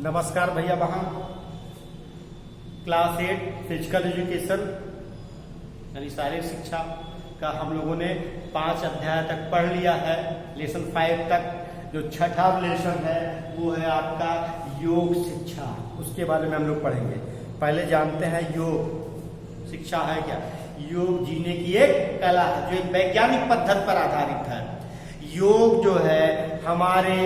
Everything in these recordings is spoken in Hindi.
नमस्कार भैया बहन। क्लास 8 फिजिकल एजुकेशन यानी शारीरिक शिक्षा का हम लोगों ने 5 अध्याय तक पढ़ लिया है। लेसन 5 तक जो छठा लेसन है वो है आपका योग शिक्षा। उसके बारे में हम लोग पढ़ेंगे। पहले जानते हैं योग शिक्षा है क्या। योग जीने की एक कला है जो एक वैज्ञानिक पद्धति पर आधारित है। योग जो है हमारे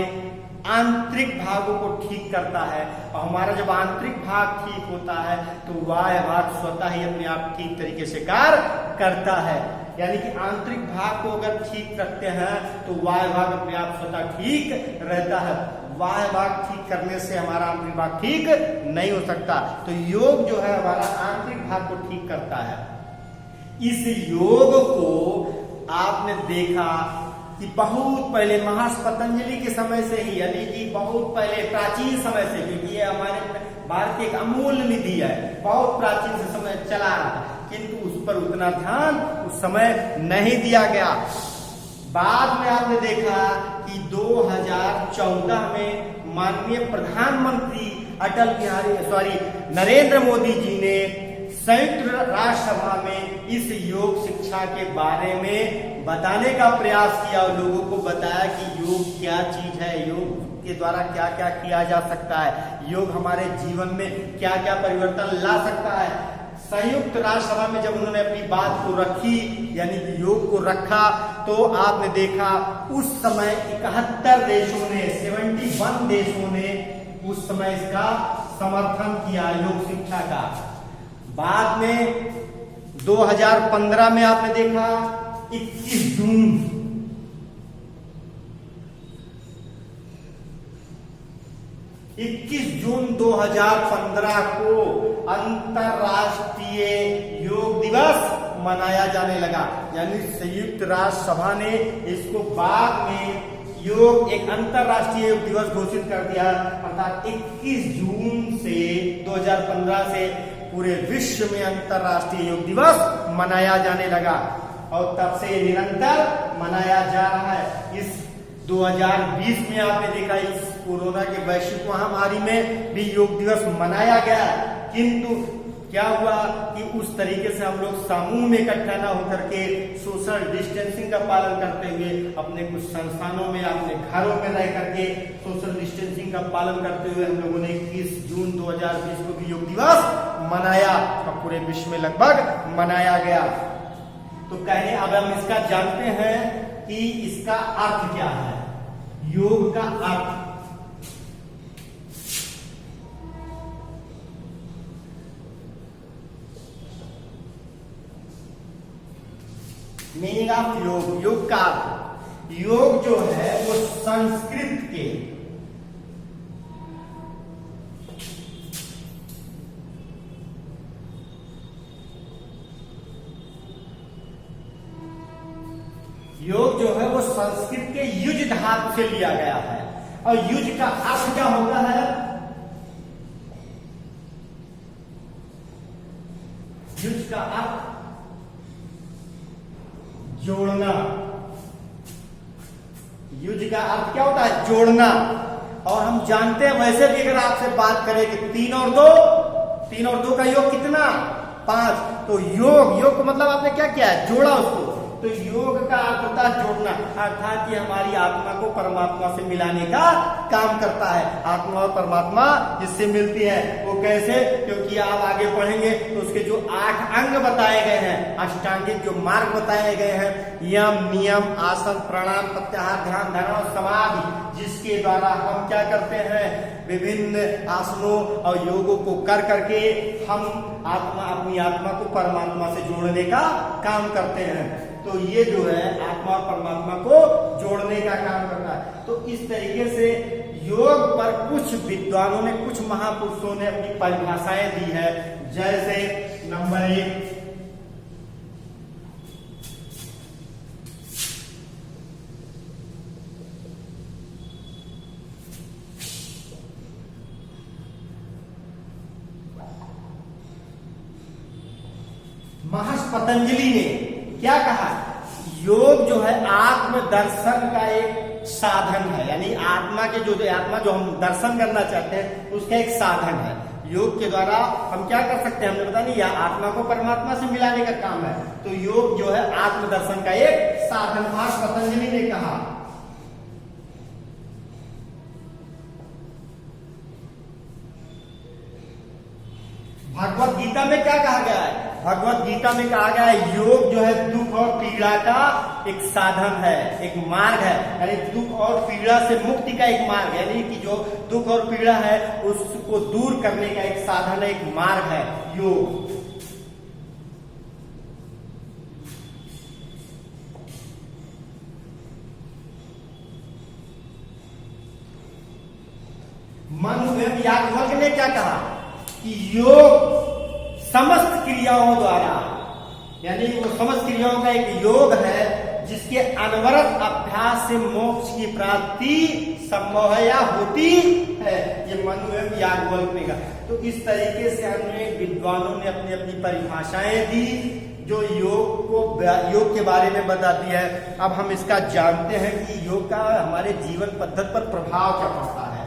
आंतरिक भागों को ठीक करता है और हमारा जब आंतरिक भाग ठीक होता है तो बाह्य भाग स्वतः ही अपने आप ठीक तरीके से कार्य करता है। यानी कि आंतरिक भाग को अगर ठीक रखते हैं तो बाह्य भाग अपने आप स्वतः ठीक रहता है। बाह्य भाग ठीक करने से हमारा आंतरिक भाग ठीक नहीं हो सकता। तो योग जो है हमारा आंतरिक भाग को ठीक करता है। इस योग को आपने देखा कि बहुत पहले महर्षि पतंजलि के समय से ही, यानी कि बहुत पहले प्राचीन समय से, क्योंकि ये हमारे भारत की एक अमूल्य निधि है, बहुत प्राचीन से समय चला रहा था, किंतु उस पर उतना ध्यान उस समय नहीं दिया गया। बाद में आपने देखा कि 2014 में माननीय प्रधानमंत्री नरेंद्र मोदी जी ने संयुक्त राष्ट्र सभा में इस योग शिक्षा के बारे में बताने का प्रयास किया और लोगों को बताया कि योग क्या चीज है, योग के द्वारा क्या क्या किया जा सकता है, योग हमारे जीवन में क्या क्या परिवर्तन ला सकता है। संयुक्त राष्ट्र सभा में जब उन्होंने अपनी बात को रखी, यानी कि योग को रखा, तो आपने देखा उस समय 71 देशों ने 71 देशों ने उस समय इसका समर्थन किया योग शिक्षा का। बाद में 2015 में आपने देखा 21 जून 2015 को अंतरराष्ट्रीय योग दिवस मनाया जाने लगा। यानी संयुक्त राष्ट्र सभा ने इसको बाद में योग एक अंतरराष्ट्रीय योग दिवस घोषित कर दिया। अर्थात 21 जून से 2015 से पूरे विश्व में अंतरराष्ट्रीय योग दिवस मनाया जाने लगा और तब से निरंतर मनाया जा रहा है। इस 2020 में आपने देखा इस कोरोना के वैश्विक महामारी में भी योग दिवस मनाया गया, किंतु क्या हुआ कि उस तरीके से हम लोग समूह में इकट्ठा ना होकर के सोशल डिस्टेंसिंग का पालन करते हुए अपने कुछ संस्थानों में, अपने घरों में रह करके सोशल डिस्टेंसिंग का पालन करते हुए हम लोगों ने 21 जून 2020 को भी योग दिवस मनाया और पूरे विश्व में लगभग मनाया गया। तो कहे अब हम इसका जानते हैं कि इसका अर्थ क्या है। योग का अर्थ मीनिंग ऑफ योग, योग का अर्थ, योग जो है वो संस्कृत के योग जो है वो संस्कृत के युज धातु से लिया गया है। और युज का अर्थ क्या होता है? युज का अर्थ जोड़ना। युज का अर्थ क्या होता है? जोड़ना। और हम जानते हैं वैसे भी अगर आपसे बात करें कि 3 और 2 का योग कितना? 5। तो योग को मतलब आपने क्या किया है? जोड़ा उसको। तो योग का अर्थ होता है जोड़ना, अर्थात ये हमारी आत्मा को परमात्मा से मिलाने का काम करता है। आत्मा और परमात्मा जिससे मिलती है वो कैसे? क्योंकि आप आगे पढ़ेंगे तो उसके जो 8 अंग बताए गए हैं, अष्टांगिक जो मार्ग बताए गए हैं, यम, नियम, आसन, प्राणायाम, प्रत्याहार, ध्यान, धारणा और समाधि, जिसके द्वारा हम क्या करते हैं? विभिन्न आसनों और योगों को कर करके हम अपनी आत्मा को परमात्मा से जोड़ने का काम करते हैं। तो ये जो है आत्मा और परमात्मा को जोड़ने का काम करता है। तो इस तरीके से योग पर कुछ विद्वानों ने, कुछ महापुरुषों ने अपनी परिभाषाएं दी है। जैसे नंबर 1 महर्षि पतंजलि ने क्या कहा? योग जो है आत्मदर्शन का एक साधन है, यानी आत्मा के जो आत्मा जो हम दर्शन करना चाहते हैं उसका एक साधन है। योग के द्वारा हम क्या कर सकते हैं, हमने बताया नहीं, यह आत्मा को परमात्मा से मिलाने का काम है। तो योग जो है आत्मदर्शन का एक साधन था, पतंजलि ने कहा। भगवत गीता में क्या कहा गया है, भगवत गीता में कहा गया है योग जो है दुख और पीड़ा का एक साधन है, एक मार्ग है, यानी दुख और पीड़ा से मुक्ति का एक मार्ग है, यानी कि जो दुख और पीड़ा है उसको दूर करने का एक साधन है, एक मार्ग है योग। मनु याज्ञवल्क्य ने क्या कहा कि योग समस्त क्रियाओं द्वारा, यानी वो समस्त क्रियाओं का एक योग है जिसके अनवरत अभ्यास से मोक्ष की प्राप्ति संभव है या होती है। ये मनु एवं याज्ञवल्क्य ने कहा। तो इस तरीके से हमने विद्वानों ने अपनी अपनी परिभाषाएं दी जो योग के बारे में बताती है। अब हम इसका जानते हैं कि योग का हमारे जीवन पद्धति पर प्रभाव क्या पड़ता है।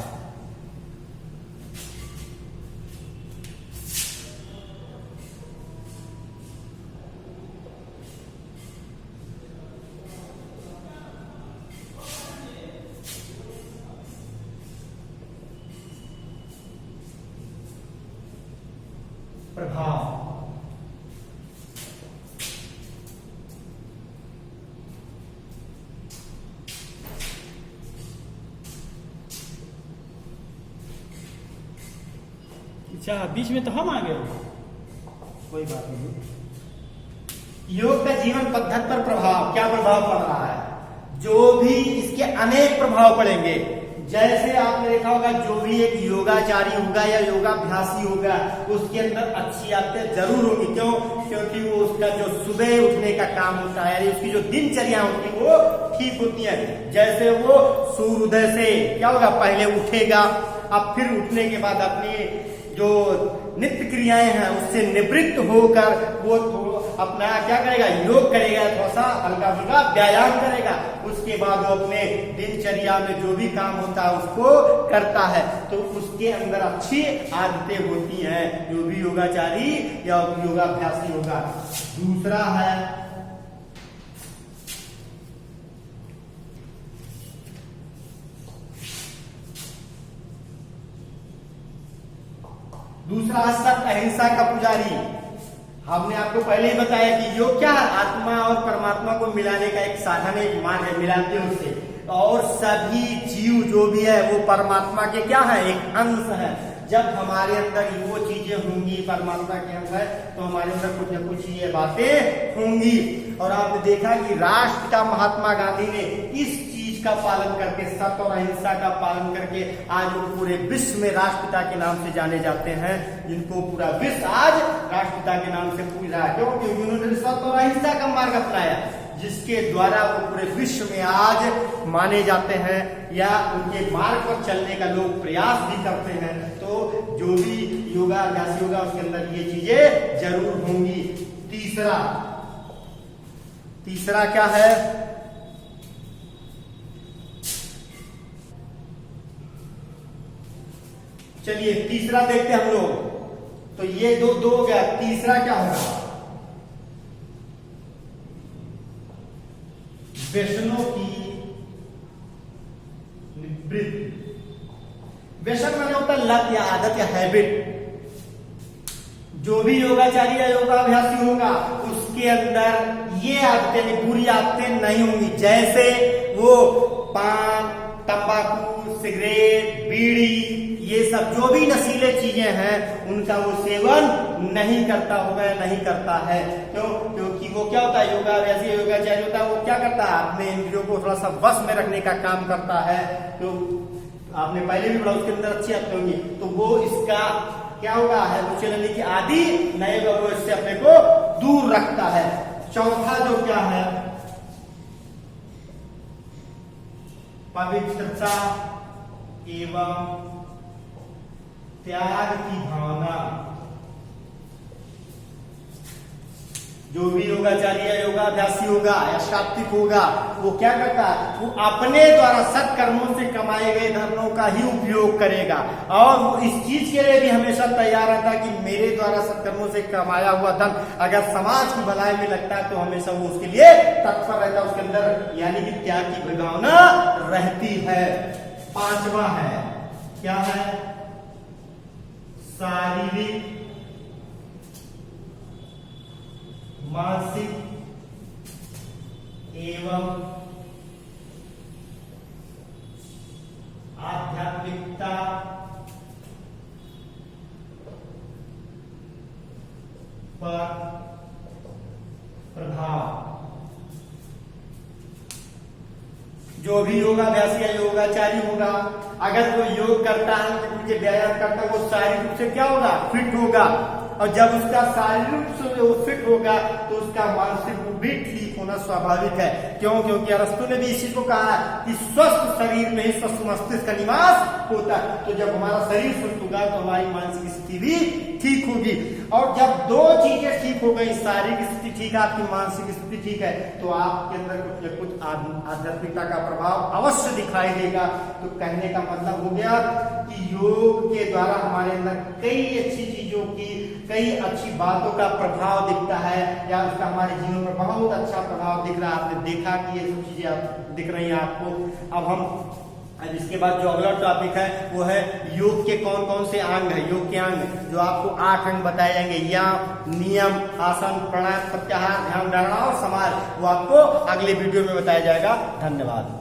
प्रभाव अच्छा, बीच में तो हम आ गए। कोई बात नहीं। योग का जीवन पद्धति पर प्रभाव, क्या प्रभाव पड़ रहा है, जो भी इसके अनेक प्रभाव पड़ेंगे। जैसे आपने देखा होगा जो भी एक योगाचारी होगा या योगाभ्यासी होगा उसके अंदर अच्छी आदतें जरूर होगी। क्यों? क्योंकि वो उसका जो सुबह उठने का काम होता है, यानी उसकी जो दिनचर्या होती है वो ठीक होती है। जैसे वो सूर्योदय से क्या होगा, पहले उठेगा, अब फिर उठने के बाद अपनी जो नित्य क्रियाएं हैं उससे निवृत्त होकर वो अपना क्या करेगा, योग करेगा, थोड़ा सा हल्का फुल्का व्यायाम करेगा। उसके बाद वो अपने दिनचर्या में जो भी काम होता है उसको करता है, तो उसके अंदर अच्छी आदतें होती हैं, जो भी योगाचारी या योगाभ्यासी होगा। दूसरा है सत्य अहिंसा का पुजारी। हमने आपको पहले ही बताया कि योग क्या है, आत्मा और परमात्मा को मिलाने का एक साधन है, एक मार्ग है, मिलाते हैं उससे। और सभी जीव जो भी है वो परमात्मा के क्या है, एक अंश है। जब हमारे अंदर वो चीजें होंगी परमात्मा के अंदर, तो हमारे अंदर कुछ न कुछ ये बातें होंगी। और आपने देखा कि राष्ट्रपिता महात्मा गांधी ने इस का पालन करके, सत्य और अहिंसा का पालन करके आज वो पूरे विश्व में राष्ट्रपिता के नाम से जाने जाते हैं, जिनको पूरा विश्व आज राष्ट्रपिता के नाम से पूज रहा है। क्योंकि उन्होंने सत्य और अहिंसा का मार्ग अपनाया, जिसके द्वारा वो पूरे विश्व में आज माने जाते हैं, या उनके मार्ग पर चलने का लोग प्रयास भी करते हैं। तो जो भी योगाभ्यासी होगा उसके अंदर ये चीजें जरूर होंगी। तीसरा क्या है, चलिए तीसरा देखते हैं हम लोग। तो ये दो हो गया, तीसरा क्या होगा, व्यसनों की निवृत्ति। व्यसन माने होता है लत या आदत या हैबिट। जो भी योगाचारी या योगाभ्यासी होगा उसके अंदर ये आदतें, बुरी आदतें नहीं होंगी। जैसे वो पान, तंबाकू, सिगरेट, बीड़ी, ये सब जो भी नशीले चीजें हैं उनका वो सेवन नहीं करता होगा या नहीं करता है। क्यों? क्योंकि वो क्या होता है, योगाभ्यासी योगाचारी होता है, वो क्या करता है, अपने इंद्रियों को थोड़ा सा वश में रखने का काम करता है। तो आपने पहले भी पढ़ा, उसके अंदर अच्छी आदतें होंगी, तो वो इसका क्या होगा, है वो चलने की आदि नहीं होगा, वो इससे अपने को दूर रखता है। चौथा जो क्या है, पवित्रता एवं त्याग की भावना। जो भी योगाचारी या योगाभ्यासी होगा या सात्विक होगा, वो क्या करता है, वो अपने द्वारा सत्कर्मों से कमाए गए धनों का ही उपयोग करेगा और वो इस चीज के लिए भी हमेशा तैयार रहता है कि मेरे द्वारा सत्कर्मों से कमाया हुआ धन अगर समाज की भलाई में लगता है तो हमेशा वो उसके लिए तत्पर रहता है, उसके अंदर यानी कि त्याग की भावना रहती है। पांचवा है, क्या है, शारीरिक मानसिक एवं आध्यात्मिकता पर प्रभाव। जो भी योगाभ्यासी या योगाचारी होगा, अगर वो योग करता है तो व्यायाम करता है, वो शारीरिक रूप से क्या होगा, फिट होगा, और जब उसका शारीरिक रूप से वो फिट होगा तो उसका मानसिक रूप भी ठीक होना स्वाभाविक है। क्यों? क्योंकि अरस्तु ने भी इस चीज को कहा है कि स्वस्थ शरीर में ही स्वस्थ मस्तिष्क का निवास होता है। तो जब हमारा शरीर स्वस्थ होगा तो हमारी मानसिक स्थिति भी ठीक होगी, और जब दो चीजें ठीक हो गई, शारीरिक स्थिति ठीक है, आपकी मानसिक स्थिति ठीक है, तो आपके अंदर कुछ न कुछ आध्यात्मिकता का प्रभाव अवश्य दिखाई देगा। तो कहने का मतलब हो गया कि योग के द्वारा हमारे अंदर कई अच्छी चीजों की, कई अच्छी बातों का प्रभाव दिखता है, या उसका हमारे जीवन पर बहुत अच्छा प्रभाव दिख रहा है। आपने देखा कि ये सब चीजें दिख रही हैं आपको। अब इसके बाद जो अगला टॉपिक है वो है योग के कौन कौन से अंग है। योग के अंग जो आपको 8 अंग बताए जाएंगे, यम, नियम, आसन, प्राणायाम, प्रत्याहार, ध्यान धारणा और समाज, वो आपको अगले वीडियो में बताया जाएगा। धन्यवाद।